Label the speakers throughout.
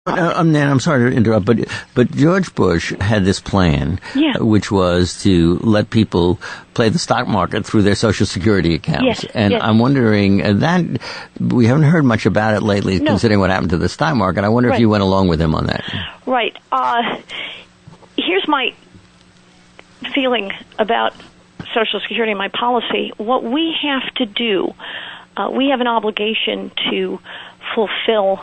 Speaker 1: Nan, I'm sorry to interrupt, but George Bush had this plan, which was to let people play the stock market through their Social Security accounts. I'm wondering that we haven't heard much about it lately, considering what happened to the stock market. I wonder if you went along with him on that.
Speaker 2: Right. Here's my feeling about Social Security and my policy. What we have to do, we have an obligation to fulfill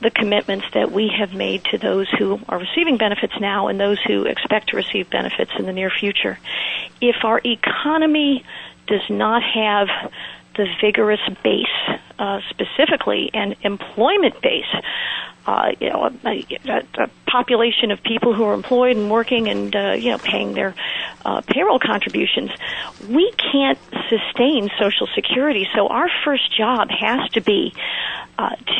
Speaker 2: the commitments that we have made to those who are receiving benefits now and those who expect to receive benefits in the near future. If our economy does not have the vigorous base, specifically an employment base, a population of people who are employed and working and paying their payroll contributions, we can't sustain Social Security. So our first job has to be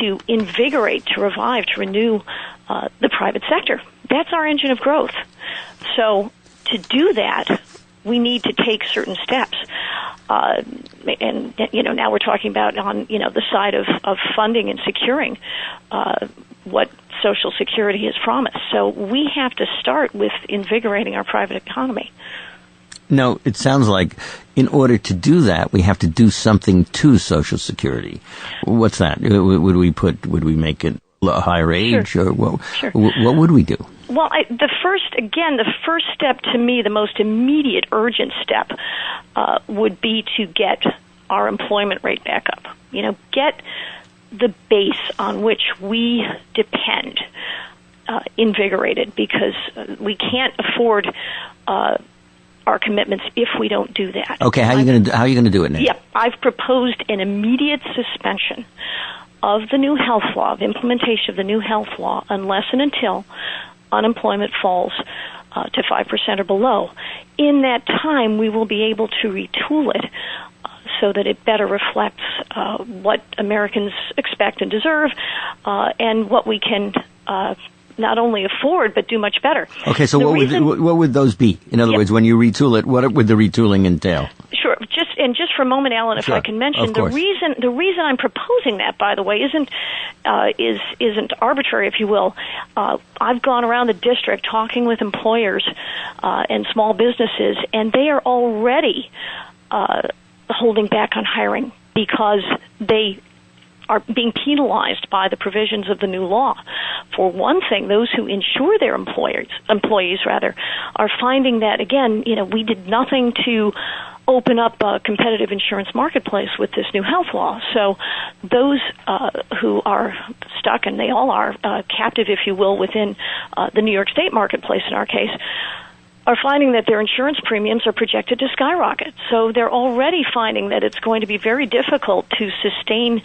Speaker 2: to invigorate, to revive, to renew the private sector. That's our engine of growth. So to do that, we need to take certain steps. Now we're talking about on, the side of funding and securing what Social Security has promised. So we have to start with invigorating our private economy.
Speaker 1: No, it sounds like in order to do that, we have to do something to Social Security. What's that? Would we make it a higher age?
Speaker 2: Sure.
Speaker 1: Or what would we do?
Speaker 2: Well, the first step to me, the most immediate, urgent step, would be to get our employment rate back up. Get the base on which we depend invigorated, because we can't afford our commitments if we don't do that.
Speaker 1: Okay, how are you going to do it now?
Speaker 2: Yep, I've proposed an immediate suspension of the new health law, of implementation of the new health law, unless and until unemployment falls to 5% or below. In that time, we will be able to retool it so that it better reflects what Americans expect and deserve, and what we can not only afford, but do much better.
Speaker 1: Okay, so what would those be? In other words, when you retool it, what would the retooling entail?
Speaker 2: Sure. Just for a moment, Alan, if I can mention, the reason I'm proposing that, by the way, isn't arbitrary, if you will. I've gone around the district talking with employers and small businesses, and they are already holding back on hiring because they are being penalized by the provisions of the new law. For one thing, those who insure their employees are finding that, again, we did nothing to open up a competitive insurance marketplace with this new health law. So those who are stuck, and they all are captive, if you will, within the New York State marketplace in our case, are finding that their insurance premiums are projected to skyrocket. So they're already finding that it's going to be very difficult to sustain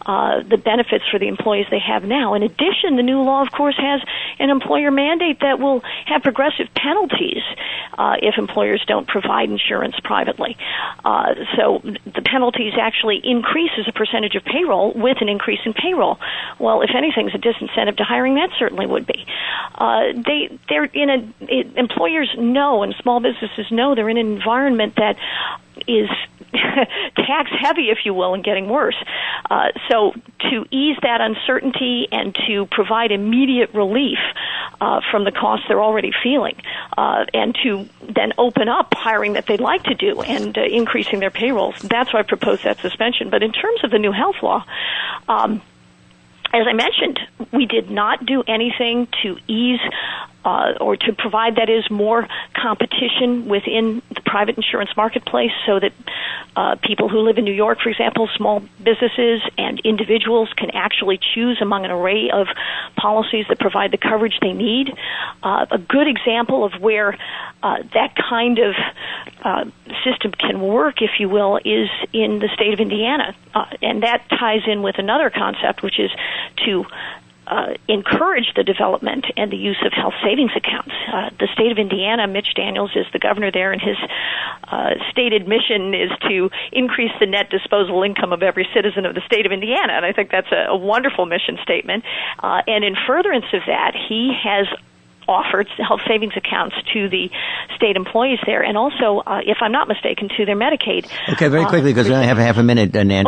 Speaker 2: the benefits for the employees they have now. In addition, the new law, of course, has an employer mandate that will have progressive penalties if employers don't provide insurance privately. So the penalties actually increase as a percentage of payroll with an increase in payroll. Well, if anything is a disincentive to hiring, that certainly would be. Employers know, and small businesses know, they're in an environment that is tax heavy, if you will, and getting worse. So to ease that uncertainty and to provide immediate relief from the costs they're already feeling, and to then open up hiring that they'd like to do and increasing their payrolls, that's why I propose that suspension. But in terms of the new health law, as I mentioned, we did not do anything to ease or to provide, that is, more competition within the private insurance marketplace so that people who live in New York, for example, small businesses and individuals can actually choose among an array of policies that provide the coverage they need. A good example of where that kind of system can work, if you will, is in the state of Indiana. And that ties in with another concept, which is to encourage the development and the use of health savings accounts. The state of Indiana, Mitch Daniels is the governor there, and his stated mission is to increase the net disposable income of every citizen of the state of Indiana, and I think that's a wonderful mission statement. And in furtherance of that, he has offered health savings accounts to the state employees there, and also, if I'm not mistaken, to their Medicaid.
Speaker 1: Okay, very quickly, because we only have half a minute, Nan.